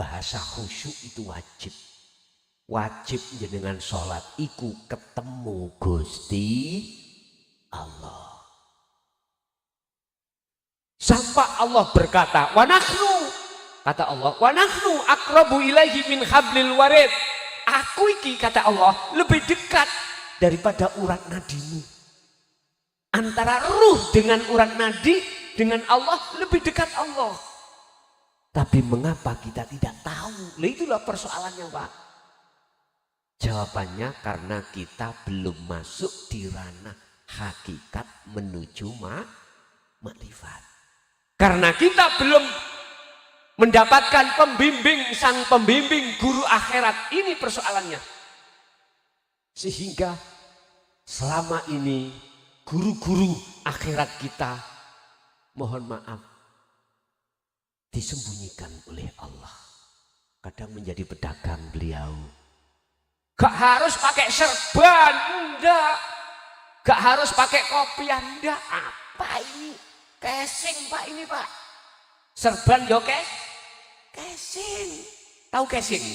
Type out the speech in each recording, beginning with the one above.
bahasa khusyuk itu wajib. Wajib jenengan sholat iku ketemu Gusti Allah. Sampai Allah berkata, wa nahnu, kata Allah, wa nahnu aqrabu ilaihi min hablil warid. Aku iki, kata Allah, lebih dekat daripada urat nadimu. Antara ruh dengan urat nadi dengan Allah lebih dekat Allah. Tapi mengapa kita tidak tahu? Nah, itulah persoalannya, Pak. Jawabannya karena kita belum masuk di ranah hakikat menuju makrifat. Karena kita belum mendapatkan pembimbing, sang pembimbing guru akhirat. Ini persoalannya. Sehingga selama ini guru-guru akhirat kita, mohon maaf, disembunyikan oleh Allah. Kadang menjadi pedagang beliau. Gak harus pakai serban, enggak. Gak harus pakai kopian, enggak. Apa ini? Casing, Pak, ini, Pak. Serban yo casing. Tahu casing?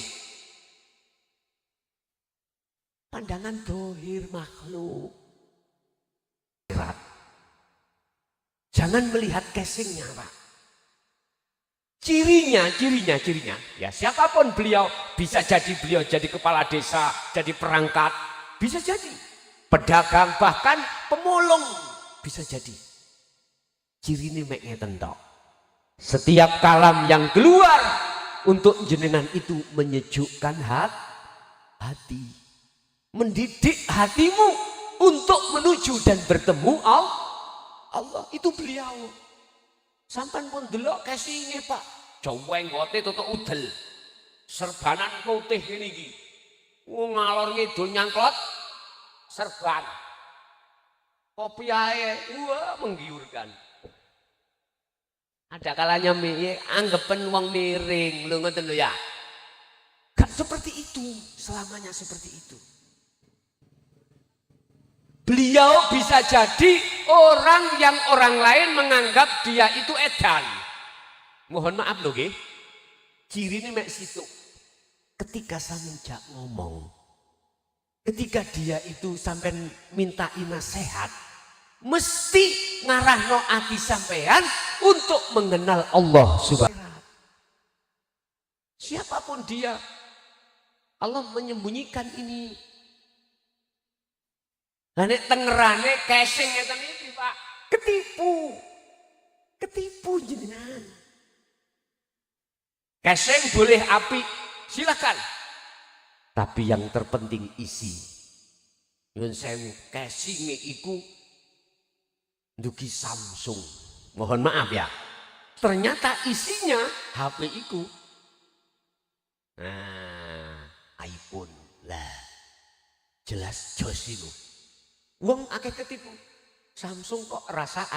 Pandangan dohir makhluk. Jangan melihat casingnya, Pak. Cirinya, ya siapapun beliau, bisa jadi beliau jadi kepala desa, jadi perangkat, bisa jadi pedagang, bahkan pemulung, bisa jadi. Ciri ini meknya tentok. Setiap kalam yang keluar untuk jenengan itu menyejukkan hati, mendidik hatimu untuk menuju dan bertemu Allah. Itu beliau. Sampan pun delok casingnya, Pak. Joweng ngote tutuk udel. Serbanan putih ini iki. Ngalor ngidul nyangklot serban. Kopi ae, wah menggiurkan. Ada kalanya anggapan wong miring, lu ngoten lho ya. Gak seperti itu, selamanya seperti itu. Beliau bisa jadi orang yang orang lain menganggap dia itu edan. Mohon maaf loh, nggih. Ciri ini mek situ. Ketika semenjak ngomong, ketika dia itu sampai minta nasihat, mesti ngarahno ati sampean untuk mengenal Allah Subhanahu. Siapapun dia, Allah menyembunyikan ini. Nah, nek tengerane casing ngeten iki, Pak. Ketipu jenengan. Casing boleh api, silakan. Tapi yang terpenting isi. Nyuwun sewu, casing iku ndugi Samsung. Mohon maaf ya. Ternyata isinya HP iku. Nah, iPhone lah. Jelas jos itu. Wong akeh ketipu. Samsung kok rasa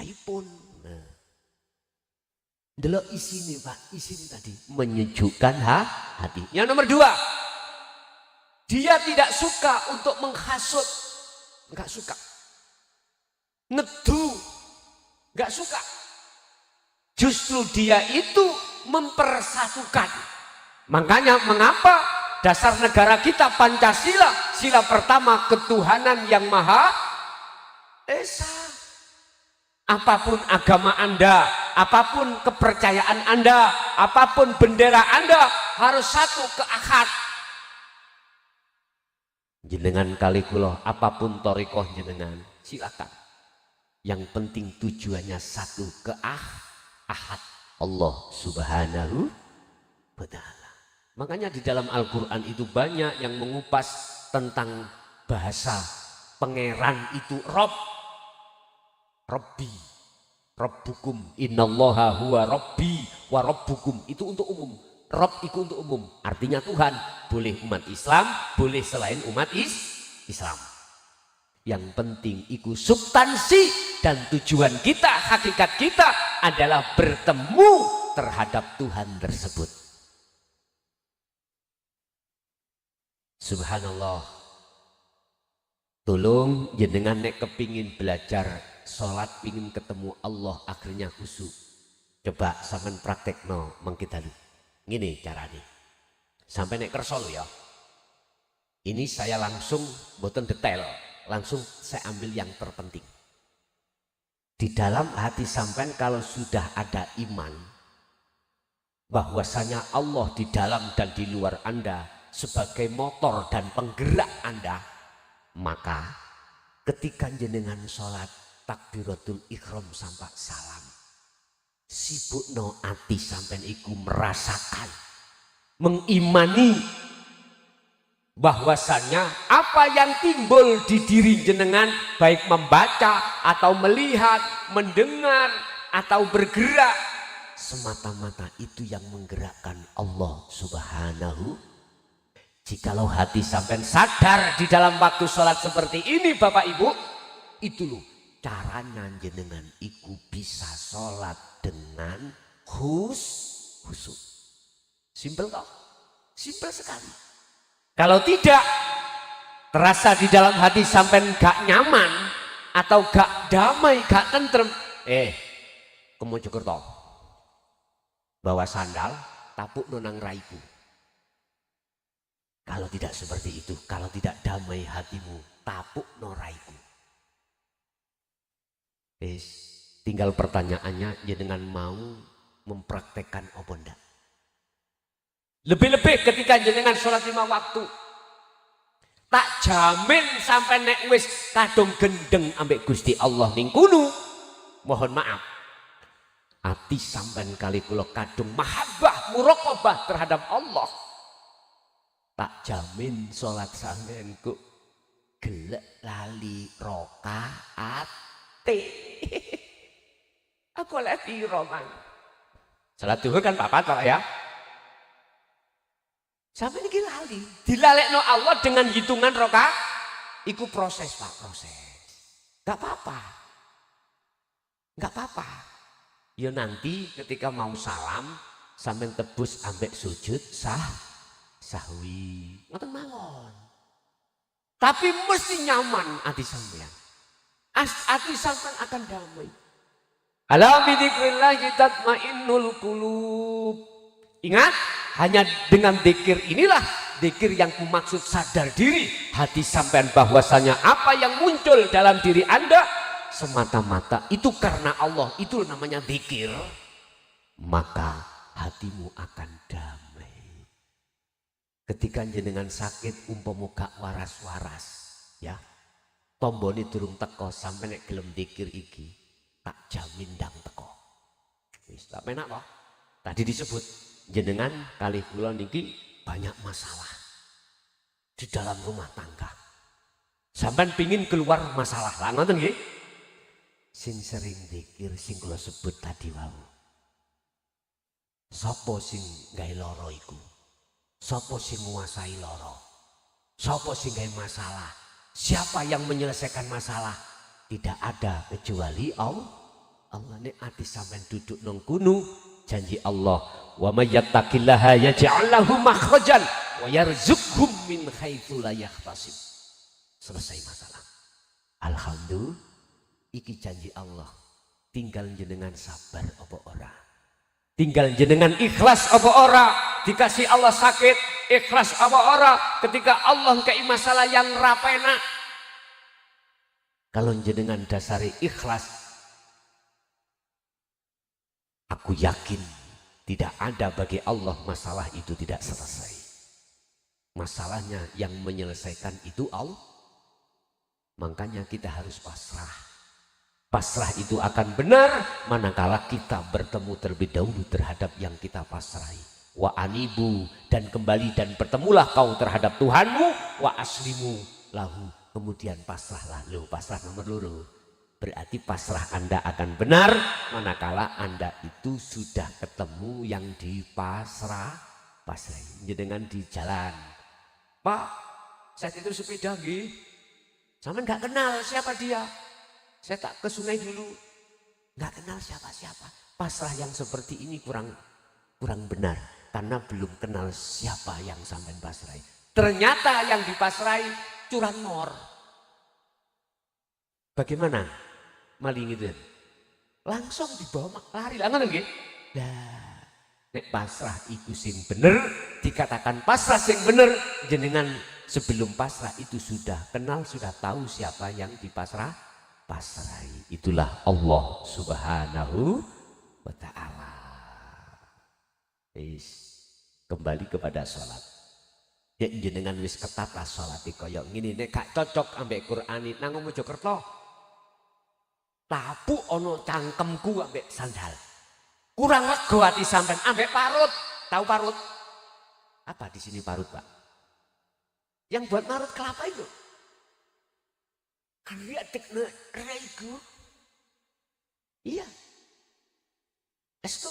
iPhone. Nah. Delok isine, Pak. Isine tadi menyejukkan hati. Yang nomor 2. Dia tidak suka untuk menghasut. Enggak suka. Nedu. Enggak suka. Justru dia itu mempersatukan. Makanya mengapa dasar negara kita Pancasila, sila pertama ketuhanan yang Maha Esa. Apapun agama Anda, apapun kepercayaan Anda, apapun bendera Anda, harus satu ke akad. Jenengan kali kula, apapun torikoh jenengan, silakan. Yang penting tujuannya satu ke ahad Allah Subhanahu wa Ta'ala. Makanya di dalam Al-Quran itu banyak yang mengupas tentang bahasa pangeran itu Rabbi, Rabbukum, innallaha huwa Rabbi wa Rabbukum. Itu untuk umum. Rabb itu untuk umum. Artinya Tuhan. Boleh umat Islam, boleh selain umat Islam. Yang penting itu substansi dan tujuan kita, hakikat kita adalah bertemu terhadap Tuhan tersebut. Subhanallah. Tolong jenengan nek kepingin belajar sholat, pingin ketemu Allah akhirnya khusyuk. Coba sampean praktekno mangke dalu. Gini caranya. Sampai nek kersa lho ya. Ini saya langsung boten detail, langsung saya ambil yang terpenting. Di dalam hati sampean kalau sudah ada iman bahwasanya Allah di dalam dan di luar Anda sebagai motor dan penggerak Anda, maka ketika jenengan sholat takbiratul ihram sampai salam, sibukno ati sampean iku merasakan, mengimani bahwasanya apa yang timbul di diri jenengan baik membaca atau melihat, mendengar atau bergerak semata-mata itu yang menggerakkan Allah Subhanahu. Jikalau hati sampean sadar di dalam waktu sholat seperti ini Bapak Ibu, itu loh caranya jenengan iku bisa sholat dengan khusyuk. Simpel toh? Simpel sekali. Kalau tidak terasa di dalam hati sampean gak nyaman atau gak damai, gak tentrem, ke Mojokerto bawa sandal tapuk nonang raiku. Kalau tidak seperti itu, kalau tidak damai hatimu, tapuk noraiku. Tinggal pertanyaannya, jenengan mau mempraktekkan apa ndak? Lebih-lebih ketika jenengan sholat 5 waktu, tak jamin sampai nek wis kadung gendeng ambek Gusti Allah ning kuno, mohon maaf, hati sampean kali kula kadung mahabbah muraqabah terhadap Allah, tak jamin sholat sampean ku gelek lali rokaat. Aku lagi roman. Salat duhur kan papat Pak ya. Sampai ini lali. Dilalekno Allah dengan hitungan rokaat. Iku proses Pak, proses. Gak apa-apa. Gak apa-apa. Ya nanti ketika mau salam sampai tebus ambek sujud sahwi. Ngoten mawon. Tapi mesti nyaman hati sampean. Hati sampean akan damai. Ala bi dzikrillahi tatmainnul qulub. Ingat, hanya dengan zikir inilah, zikir yang kumaksud sadar diri hati sampean bahwasanya apa yang muncul dalam diri Anda semata-mata itu karena Allah, itu namanya zikir. Maka hatimu akan damai. Ketika jenengan sakit umpama gak waras-waras, ya. Tombone durung teko sampai nek gelem zikir iki, tak jamin ndang teko. Wis tak penak toh. Tadi disebut jenengan kali kula niki banyak masalah di dalam rumah tangga. Sampean pingin keluar masalah lah ngoten nggih. Sing sering zikir sing kula sebut tadi wau. Sapa sing gawe lara iku? Sapa sing nguasai lara? Sapa sing gawe masalah? Siapa yang menyelesaikan masalah? Tidak ada kecuali Allah. Allah ini ati sampean duduk nang kuno, janji Allah, wa may yattaqillaha yaj'al lahu makhrajan wa yarzuqhum min haitsu la yahtasib. Selesai masalah. Alhamdulillah, iki janji Allah. Tinggal jenengan sabar apa ora? Tinggal jenengan ikhlas apa ora? Dikasih Allah sakit, ikhlas apa ora? Ketika Allah kei masalah yang rapena. Kalau jenengan dasari ikhlas, aku yakin tidak ada bagi Allah masalah itu tidak selesai. Masalahnya yang menyelesaikan itu Allah. Makanya kita harus pasrah. Pasrah itu akan benar manakala kita bertemu terlebih dahulu terhadap yang kita pasrahi. Wa anibu, dan kembali dan bertemulah kau terhadap Tuhanmu. Wa aslimu lahu, kemudian pasrahlah. Loh, pasrah nomor loro. Berarti pasrah Anda akan benar manakala Anda itu sudah ketemu yang dipasrahi. Dengan di jalan. Pak, saya itu sepeda nggih. Sampeyan nggak kenal siapa dia. Saya tak ke sungai dulu, nggak kenal siapa-siapa. Pasrah yang seperti ini kurang benar karena belum kenal siapa yang sampean pasrahi. Ternyata yang dipasrahi curanmor. Bagaimana maling itu? Langsung dibawa lari lah nggih. Nah, Nek pasrah iku sing bener, dikatakan pasrah sing bener, jenengan sebelum pasrah itu sudah kenal, sudah tahu siapa yang pasrahi. Itulah Allah Subhanahu wa ta'ala. Kembali kepada sholat. Ya jenengan wis ketat lah sholat kaya ngene, nek gak cocok ambek Quran nang Mojokerto. Tapu ono cangkemku ambek sandal. Kurang lego hati sampean ambek parut. Tahu parut? Apa di sini parut, Pak? Yang buat marut kelapa itu. Kan lihat tekne regu. Iya. Estu.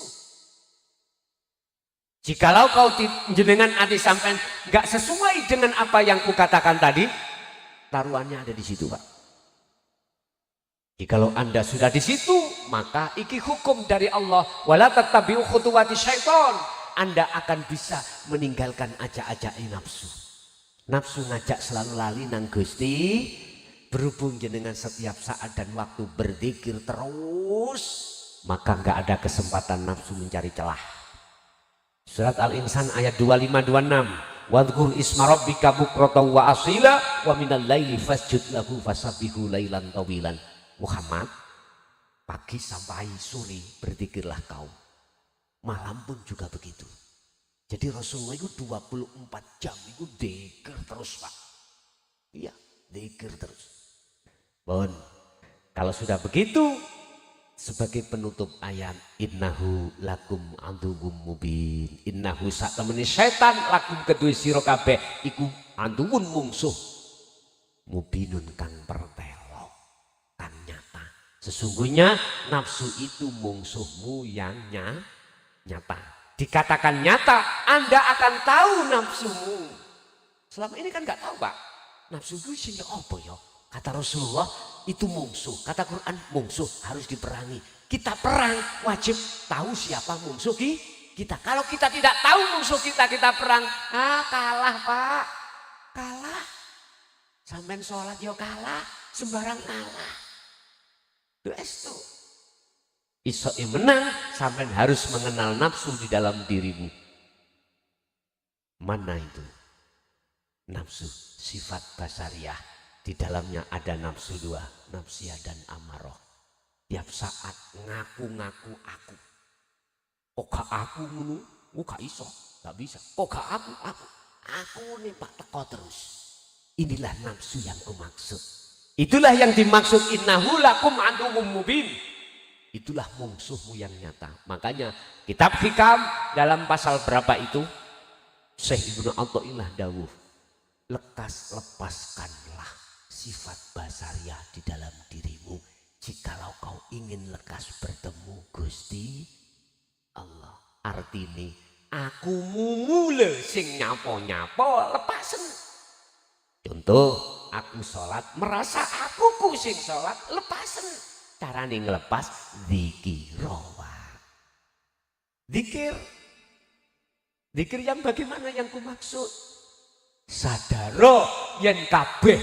Jikalau kau jenengan hati sampean enggak sesuai dengan apa yang kukatakan tadi, taruhannya ada di situ, Pak. Jikalau Anda sudah di situ, maka iki hukum dari Allah. Wala tattabi'u khutuwati syaiton. Anda akan bisa meninggalkan ajak-ajak nafsu. Nafsu ngajak selalu lali nang Gusti. Berhubung dengan setiap saat dan waktu berzikir terus, maka nggak ada kesempatan nafsu mencari celah. Surat Al-Insan ayat 25-26. Wadhkur isma rabbika bukratan wa asila wa minal laili fasjud lahu fasabbihu lailan tawilan. Muhammad, pagi sampai sore berzikirlah kau. Malam pun juga begitu. Jadi Rasulullah itu 24 jam itu dzikir terus, Pak. Iya, dzikir terus. Bon, kalau sudah begitu, sebagai penutup ayat, innahu lakum aduwwum mubin. Innahu sak temene setan lakum kedue sira kabeh iku aduwwun mungsuh. Mubinun kang pertelo. Sesungguhnya nafsu itu musuhmu yang nyata. Dikatakan nyata, Anda akan tahu nafsumu. Selama ini kan nggak tahu, Pak. Nafsu itu isinya apa ya? Kata Rasulullah itu musuh. Kata Quran musuh harus diperangi. Kita perang wajib tahu siapa musuh kita. Kalau kita tidak tahu musuh kita perang, kalah, Pak. Kalah. Sampai sholat yo kalah, sembarang kalah. Itu iso menang sampai harus mengenal nafsu di dalam dirimu. Mana itu? Nafsu sifat basariah. Di dalamnya ada nafsu dua, nafsiyah dan amarah. Tiap saat ngaku-ngaku aku. Kok aku ngono? Gak iso, gak bisa. Kok aku. Aku nih Pak teko terus. Inilah nafsu yang kumaksud. Itulah yang dimaksud innahu lakum aduwwum mubin. Itulah musuhmu yang nyata. Makanya kitab Hikam dalam pasal berapa itu? Syekh Ibnu Athaillah dawuh, lepaskanlah sifat basariah di dalam dirimu. Jikalau kau ingin lekas bertemu Gusti Allah. Artinya aku mule sing nyapo-nyapo lepasen. Contoh, aku sholat merasa aku sing sholat lepasen. Carane ngelepas dzikirowa. Zikir yang bagaimana yang kumaksud? Sadaro yen kabeh,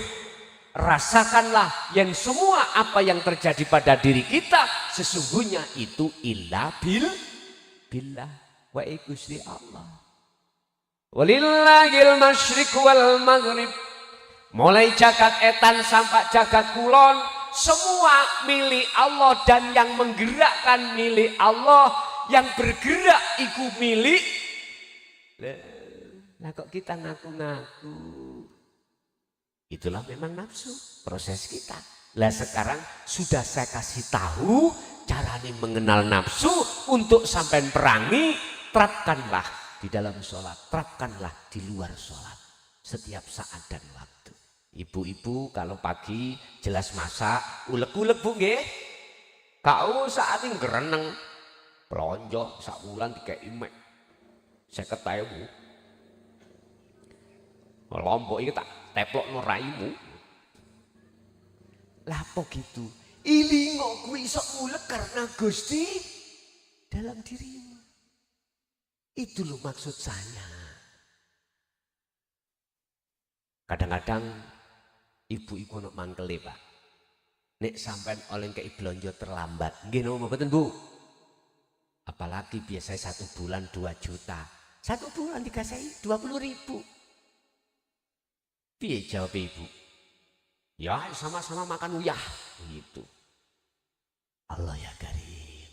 rasakanlah yang semua apa yang terjadi pada diri kita sesungguhnya itu illa billah wa Gusti Allah. Walillahil masyriq wal maghrib. Mulai jagat etan sampai jagat kulon, semua milik Allah dan yang menggerakkan milik Allah, yang bergerak itu milik. Lah kok kita ngaku-ngaku? Itulah memang nafsu, proses kita. Lah sekarang sudah saya kasih tahu caranya mengenal nafsu untuk sampai perangi, terapkanlah di dalam sholat, terapkanlah di luar sholat, setiap saat dan waktu. Ibu-ibu kalau pagi jelas masak, ulek-ulek Bu nggih. Kau saat ini gereneng, pelonjo sak wulan dikei mek 50.000. Lombok iki tak teplokno raimu. Lah apa gitu? Ilingo kuwi iso ulek karena Gusti dalam dirimu. Itu loh maksud saya. Kadang-kadang ibu-ibu nak mangkele Pak. Nek sampean oleh kei blonjo terlambat. Nggih napa mboten Bu? Apalagi biasanya 1 bulan 2 juta. 1 bulan dikasih 20.000. Piye jawab ibu? Ya sama-sama makan uyah. Gitu. Allah ya karim.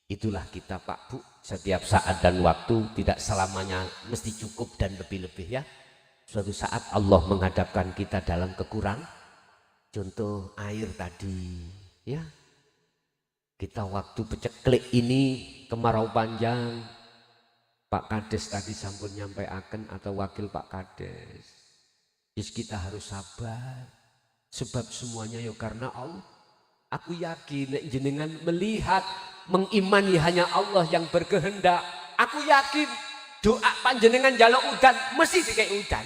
Itulah kita Pak Bu. Setiap saat dan waktu tidak selamanya mesti cukup dan lebih-lebih ya. Suatu saat Allah menghadapkan kita dalam kekurangan. Contoh air tadi ya. Kita waktu peceklik ini kemarau panjang, Pak Kades tadi sampun nyampaikan atau wakil Pak Kades. Jadi kita harus sabar, sebab semuanya ya karena Allah. Aku yakin jenengan melihat, mengimani hanya Allah yang berkehendak. Aku yakin doa panjenengan jaluk udan mesti dikai udan.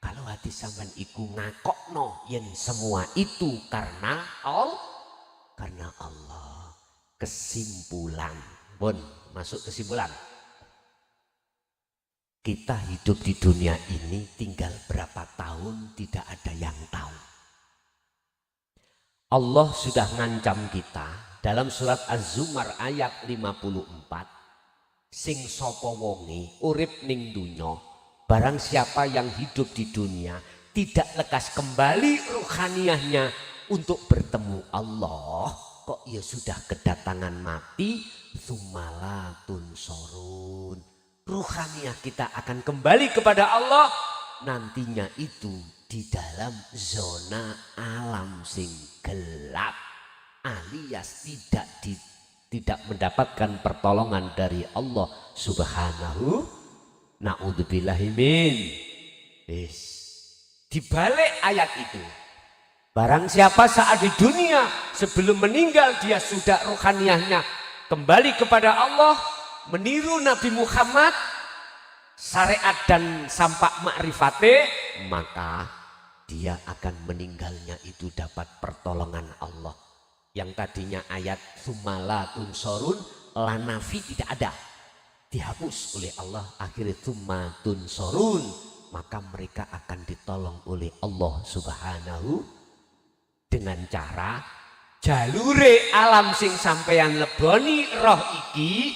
Kalau hati sampean iku ngakokno yen semua itu karena Allah. Karena Allah. Kesimpulan, Bon, masuk kesimpulan. Kita hidup di dunia ini tinggal berapa tahun tidak ada yang tahu. Allah sudah ngancam kita dalam surat Az-Zumar ayat 54. Sing sapa wonge urip ning dunya, barang siapa yang hidup di dunia tidak lekas kembali ruhaniyahnya untuk bertemu Allah, kok ya sudah kedatangan mati, sumalatun sorun. Ruhaniyah kita akan kembali kepada Allah nantinya itu di dalam zona alam sing gelap, alias tidak mendapatkan pertolongan dari Allah Subhanahu. Naudzubillahimin. Di balik ayat itu, barang siapa saat di dunia sebelum meninggal dia sudah ruhaniyahnya kembali kepada Allah, meniru Nabi Muhammad, syariat dan sampak makrifate, maka dia akan meninggalnya itu dapat pertolongan Allah. Yang tadinya ayat sumalatun sorun lanafi tidak ada, dihapus oleh Allah, akhirnya sumatun sorun, maka mereka akan ditolong oleh Allah Subhanahu dengan cara jalure alam sing sampeyan leboni roh iki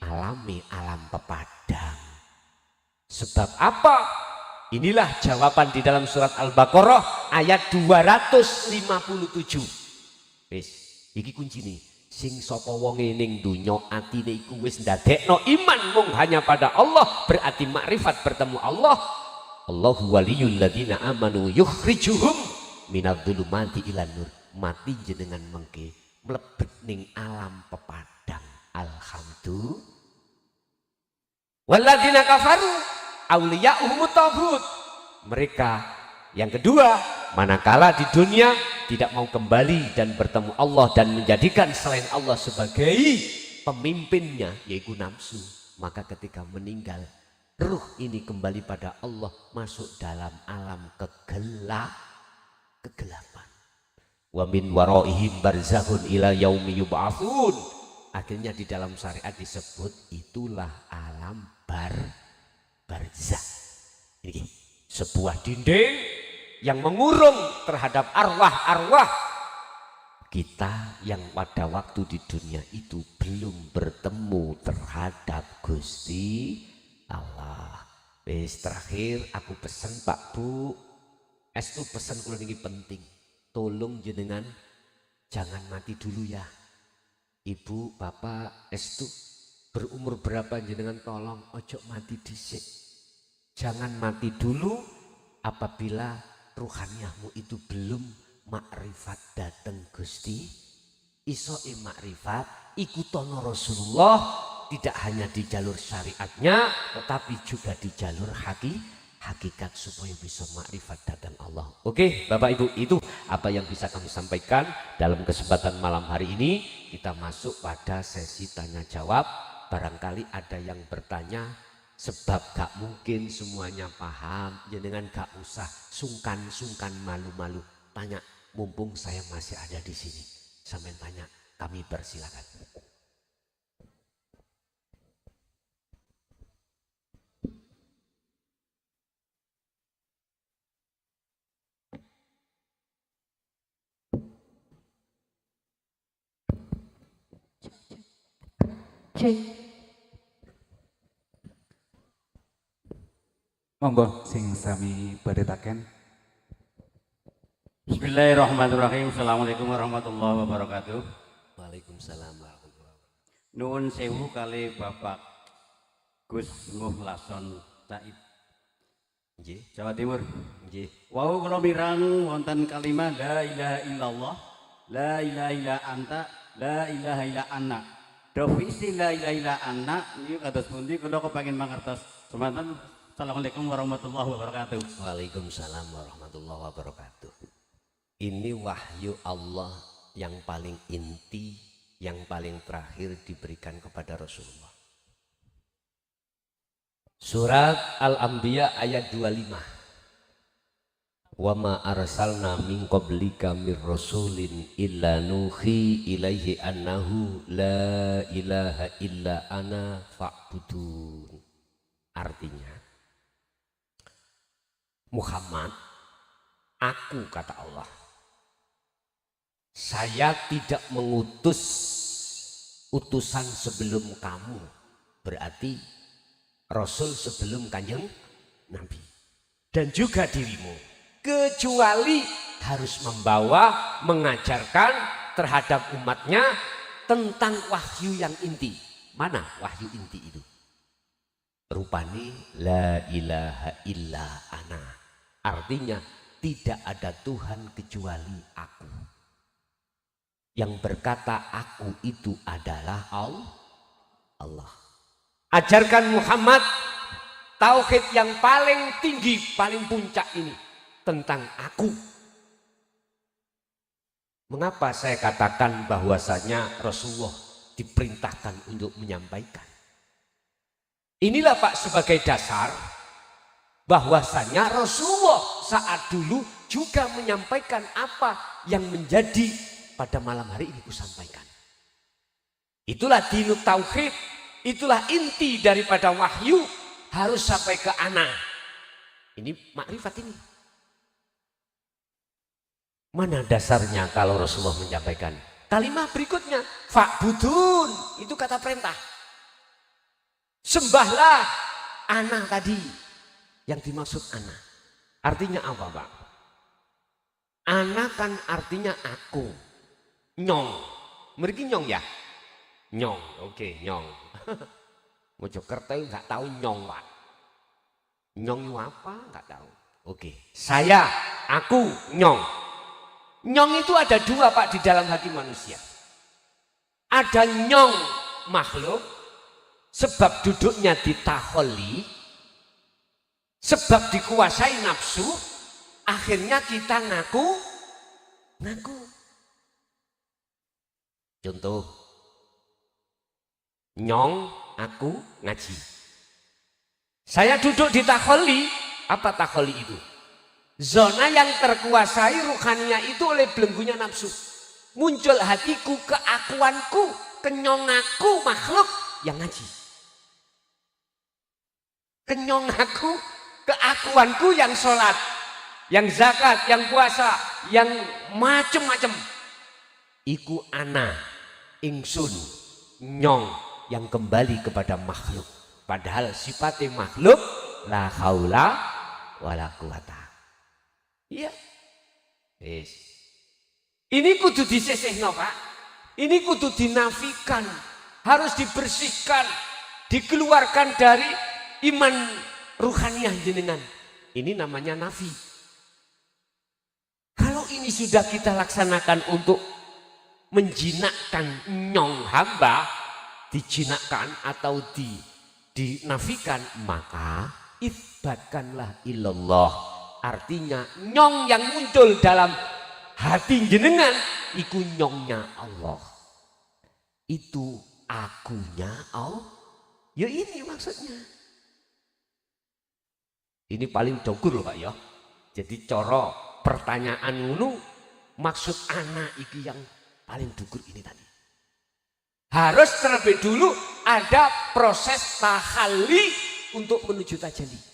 alami alam pepadang. Sebab apa? Inilah jawaban di dalam surat Al-Baqarah ayat 257. Wis, iki kunci nih. Sing sapa wonge ning donya atine iku wis ndadekno iman mung hanya pada Allah, berarti makrifat bertemu Allah. Allahu waliyul ladzina amanu yukhrijuhum minadz-dzulumati ilan nur. Mati jenengan mengke mlebet ning alam pepadang. Alhamdulillah. Walladzina kafaru auliya'uhumut taghut. Mereka yang kedua, manakala di dunia tidak mau kembali dan bertemu Allah dan menjadikan selain Allah sebagai pemimpinnya, yaitu nafsu, maka ketika meninggal ruh ini kembali pada Allah, masuk dalam alam kegelapan. Wa min waraihim barzakhun ila yaumi yub'atsun. Akhirnya di dalam syariat disebut itulah alam barzakh. Ini sebuah dinding yang mengurung terhadap arwah-arwah kita yang pada waktu di dunia itu belum bertemu terhadap Gusti Allah. Wis terakhir aku pesan Pak Bu, estu pesan kula niki penting. Tolong jenengan jangan mati dulu ya. Ibu, bapak, estu berumur berapa jenengan tolong ojo mati dhisik. Jangan mati dulu apabila ruhaniyahmu itu belum makrifat dateng Gusti. Iso makrifat ikutono Rasulullah, tidak hanya di jalur syariatnya tetapi juga di jalur hakikat supaya bisa makrifat datang Allah. Oke Bapak Ibu, itu apa yang bisa kami sampaikan dalam kesempatan malam hari ini. Kita masuk pada sesi tanya jawab. Barangkali ada yang bertanya, sebab gak mungkin semuanya paham, jenengan gak usah sungkan malu-malu. Tanya, mumpung saya masih ada di sini. Sampai tanya, kami persilakan. Monggo sing sami badhetaken. Bismillahirrahmanirrahim. Assalamualaikum warahmatullahi wabarakatuh. Waalaikumsalam warahmatullahi wabarakatuh. Nuwun sewu kali Bapak Gus Muhlason Said, Nggih, Jawa Timur. nggih. Wau kula mirang wonten kalimat la ilaha illallah, la ilaha illa anta, la ilaha illa anna. Defisi la ilaha illa anna niku kados pundi kula kepengin mangertos. Semanten. Assalamualaikum warahmatullahi wabarakatuh. Waalaikumsalam warahmatullahi wabarakatuh. Ini wahyu Allah yang paling inti, yang paling terakhir diberikan kepada Rasulullah. Surat Al-Anbiya ayat 25. Wa ma arsalna min qablika mir rasulin illa nuhi ilaihi annahu la ilaha illa ana fa'budun. Artinya, Muhammad, aku kata Allah, saya tidak mengutus utusan sebelum kamu, berarti Rasul sebelum kanjeng Nabi, dan juga dirimu, kecuali harus membawa, mengajarkan terhadap umatnya tentang wahyu yang inti. Mana wahyu inti itu? Rupani la ilaha illa ana, artinya tidak ada Tuhan kecuali aku. Yang berkata aku itu adalah Allah. Ajarkan Muhammad tauhid yang paling tinggi, paling puncak ini tentang aku. Mengapa saya katakan bahwasanya Rasulullah diperintahkan untuk menyampaikan? Inilah Pak sebagai dasar bahwasanya Rasulullah saat dulu juga menyampaikan apa yang menjadi pada malam hari ini kusampaikan. Itulah dinut tauhid, itulah inti daripada wahyu, harus sampai ke ana. Ini makrifat ini. Mana dasarnya kalau Rasulullah menyampaikan? Kalimat berikutnya, fa'budun, itu kata perintah. Sembahlah ana tadi. Yang dimaksud ana. Artinya apa Pak? Ana kan artinya aku. Nyong, mereka nyong ya? Nyong, oke, nyong. Mojokerto nggak tahu nyong Pak. Nyong itu apa? Nggak tahu. Oke, saya, aku, nyong. Nyong itu ada dua Pak di dalam hati manusia. Ada nyong makhluk, sebab duduknya di taholi, sebab dikuasai nafsu, akhirnya kita ngaku. Contoh, nyong aku ngaji. Saya duduk di takholi. Apa takholi itu? Zona yang terkuasai ruhania itu oleh belenggunya nafsu. Muncul hatiku, keakuanku, kenyongaku makhluk yang ngaji. Kenyongaku, keakuanku yang sholat, yang zakat, yang puasa, yang macem-macem. Iku ana, ingsun, nyong yang kembali kepada makhluk. Padahal sifatnya makhluk la haula wala quwata. Iya. Yes. Ini kudu disisihno Pak. Ini kudu dinafikan, harus dibersihkan, dikeluarkan dari iman ruhaniah jenengan. Ini namanya nafi. Kalau ini sudah kita laksanakan untuk menjinakkan nyong hamba, dijinakkan atau dinafikan, maka isbatkanlah ilallah. Artinya nyong yang muncul dalam hati jenengan iku nyongnya Allah, itu akunya Allah. Ya ini maksudnya. Ini paling dogur Pak ya. Jadi coro pertanyaan ngono, maksud anak iki yang paling dukur ini tadi. Harus terlebih dulu ada proses tahalli untuk menuju tajalli.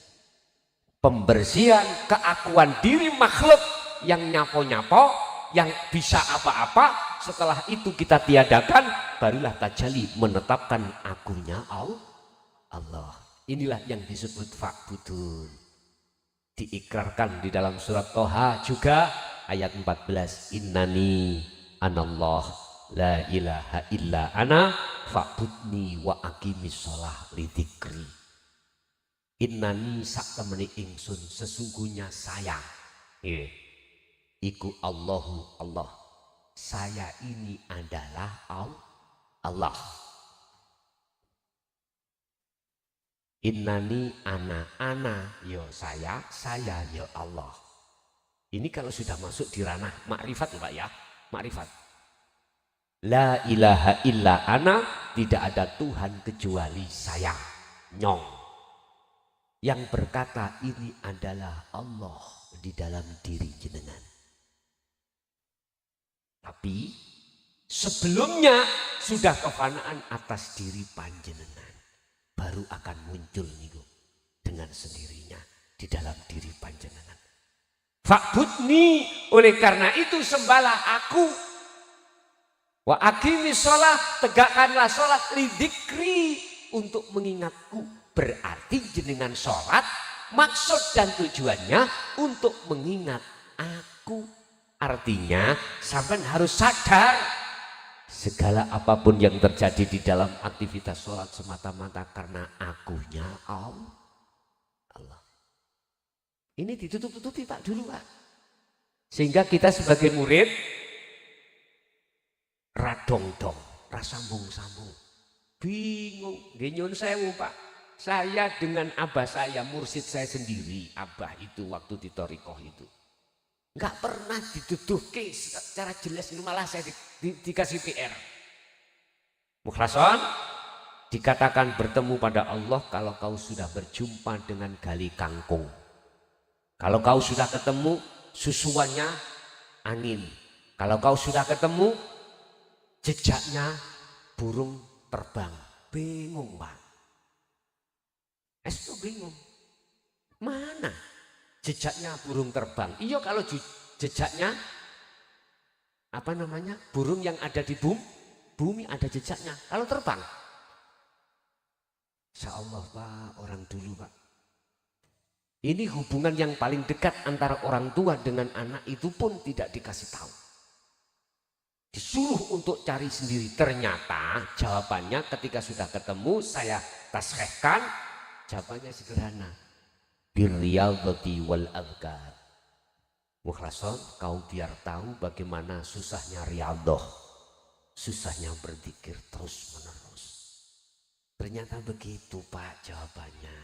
Pembersihan keakuan diri makhluk yang nyapo-nyapo, yang bisa apa-apa, setelah itu kita tiadakan, barulah tajalli menetapkan agungnya Allah. Inilah yang disebut fa'budun. Diikrarkan di dalam surat Toha juga ayat 14. Innani anallah la ilaha illa ana fa'budni wa aqimis sholah lidzikri. Innani sak temeni ingsun, sesungguhnya saya iku Allahu Allah. Saya ini adalah Allah. Innani ana yo saya yo Allah. Ini kalau sudah masuk di ranah makrifat Pak ya, makrifat. La ilaha illa ana, tidak ada Tuhan kecuali saya, nyong. Yang berkata ini adalah Allah di dalam diri jenengan. Tapi sebelumnya sudah kefanaan atas diri panjenengan, baru akan muncul niku dengan sendirinya di dalam diri panjenengan. Fa'budni, oleh karena itu sembahlah aku. Wa aqimis sholah, tegakkanlah sholat lidzikri, untuk mengingatku. Berarti jenengan sholat maksud dan tujuannya untuk mengingat aku. Artinya sampean harus sadar segala apapun yang terjadi di dalam aktivitas sholat semata-mata karena akunya Allah. Ini ditutup-tutupi Pak dulu Pak. Sehingga kita sebagai murid radong-dong, rasambung-sambung, bingung, nyun sewu Pak. Saya dengan abah saya, mursid saya sendiri, abah itu waktu di Thariqah itu nggak pernah dituduhke secara jelas, malah saya dikasih PR. Mukhlason, dikatakan bertemu pada Allah kalau kau sudah berjumpa dengan gali kangkung. Kalau kau sudah ketemu susuannya angin. Kalau kau sudah ketemu jejaknya burung terbang. Bingung Pak. Itu bingung. Mana jejaknya burung terbang? Iya kalau jejaknya apa namanya? Burung yang ada di bumi ada jejaknya. Kalau terbang. Insya Allah Pak, orang dulu Pak. Ini hubungan yang paling dekat antara orang tua dengan anak itu pun tidak dikasih tahu. Disuruh untuk cari sendiri. Ternyata jawabannya ketika sudah ketemu saya taskhehkan. Jawabannya sederhana. Birriyadhati wal adhkar. Mukhlason, kau biar tahu bagaimana susahnya riyadhah. Susahnya berzikir terus menerus. Ternyata begitu Pak jawabannya.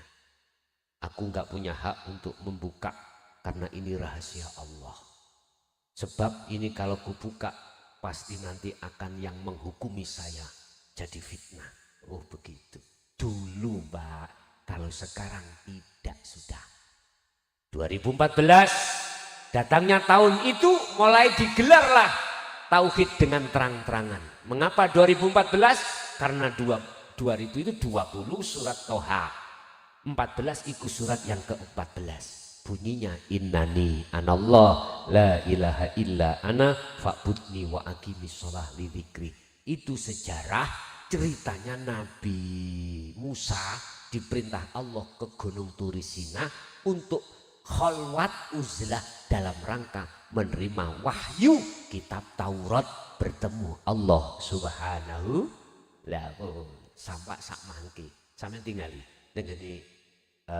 Aku nggak punya hak untuk membuka karena ini rahasia Allah. Sebab ini kalau kubuka pasti nanti akan yang menghukumi saya jadi fitnah. Oh begitu. Dulu Pak. Kalau sekarang tidak sudah. 2014 datangnya tahun itu mulai digelarlah tauhid dengan terang-terangan. Mengapa 2014? Karena 2000 itu 20 surat Toha. 14 ikut surat yang ke-14. Bunyinya innani anallah la ilaha illa ana fa'budni wa aqimis sholah lidzikri. Itu sejarah ceritanya Nabi Musa diperintah Allah ke Gunung Turisina untuk khalwat uzlah dalam rangka menerima wahyu kitab Taurat, bertemu Allah Subhanahu wa sampai sak mangke. Sampai tinggali dengan di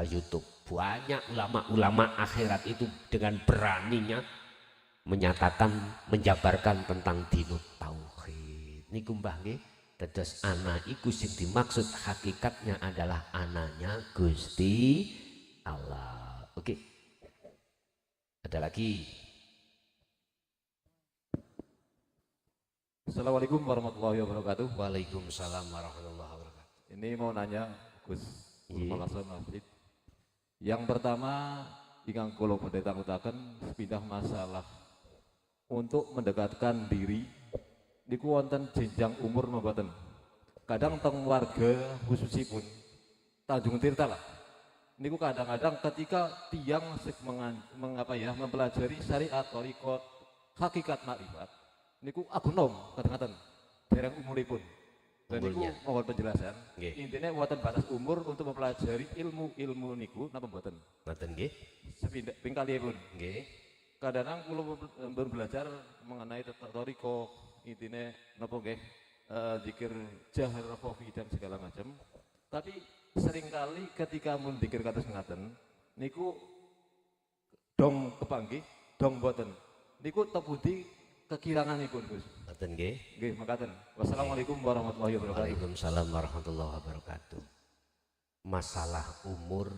YouTube banyak ulama-ulama akhirat itu dengan beraninya menyatakan, menjabarkan tentang dinut tauhid. Niku mbah nggih. Tetes anak iku sing dimaksud hakikatnya adalah anaknya Gusti Allah. Oke. Ada lagi. Assalamualaikum warahmatullahi wabarakatuh. Waalaikumsalam warahmatullahi wabarakatuh. Ini mau nanya Gus Mukhlason Masjid. Yang pertama, ingkang kula badhe takutaken sepindah masalah untuk mendekatkan diri niku wonten jenjang umur mboten. Kadang teng warga khususipun Tanjung Tirta lah. Niku kadang-kadang ketika tiang mempelajari syariat thariqat hakikat makrifat, niku agung nom kadang-kadang dereng umuripun. Dan niku Umurnya. mohon penjelasan. Nggih. Intinya wonten batas umur untuk mempelajari ilmu niku napa mboten? Ngoten nggih. Sepindah ping kalihipun. Nggih. Kadang-kadang kula belajar mengenai toriko intinya napa nggih zikir jahar khofi dan segala macam. Tapi seringkali ketika mun zikir kados ngaten niku dong kepanggih, dong boten. Niku tepundi kekiranganipun Gus. Ngoten nggih. Nggih, makaten. Wassalamualaikum warahmatullahi wabarakatuh. Waalaikumsalam warahmatullahi wabarakatuh. Masalah umur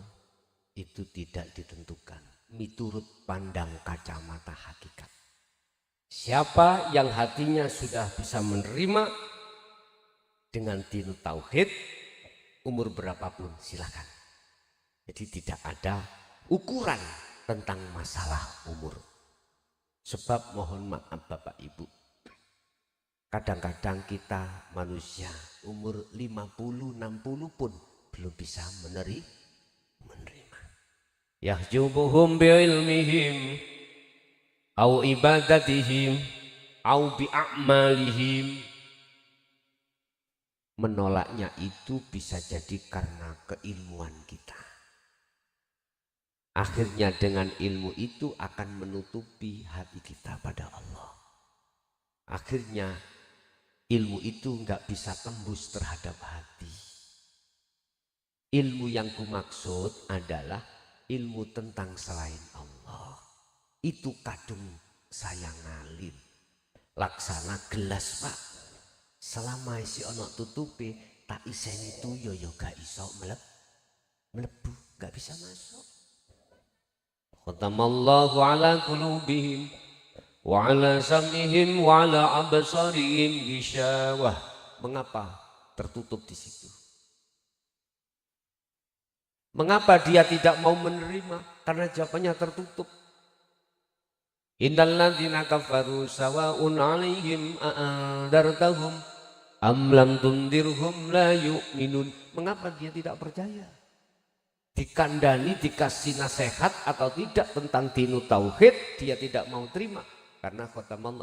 itu tidak ditentukan miturut pandang kacamata hakikat. Siapa yang hatinya sudah bisa menerima dengan dinu tauhid, umur berapapun silakan. Jadi tidak ada ukuran tentang masalah umur. Sebab mohon maaf Bapak Ibu, kadang-kadang kita manusia umur 50-60 pun belum bisa menerima. Yahjubuhum bi'ilmihim au ibadatihim au bi'a'malihim. Menolaknya itu bisa jadi karena keilmuan kita. Akhirnya dengan ilmu itu akan menutupi hati kita pada Allah. Akhirnya ilmu itu nggak bisa tembus terhadap hati. Ilmu yang kumaksud adalah ilmu tentang selain Allah. Itu kadung saya ngalim. Laksana gelas Pak. Selama isi ono tutupi tak iseni tuyo yo gak iso melebu, gak bisa masuk. Khatamallahu ala qulubihim wa ala sam'ihim wa ala absarihim ghishawah. Mengapa tertutup di situ? Mengapa dia tidak mau menerima? Karena jawabannya tertutup. Innal ladzina kafaru sawa'un 'alaihim a'andartahum am lam tundirhum la yu'minun. Mengapa dia tidak percaya? Dikandani, dikasih nasihat atau tidak tentang dinu tauhid, dia tidak mau terima. Karena khatamallahu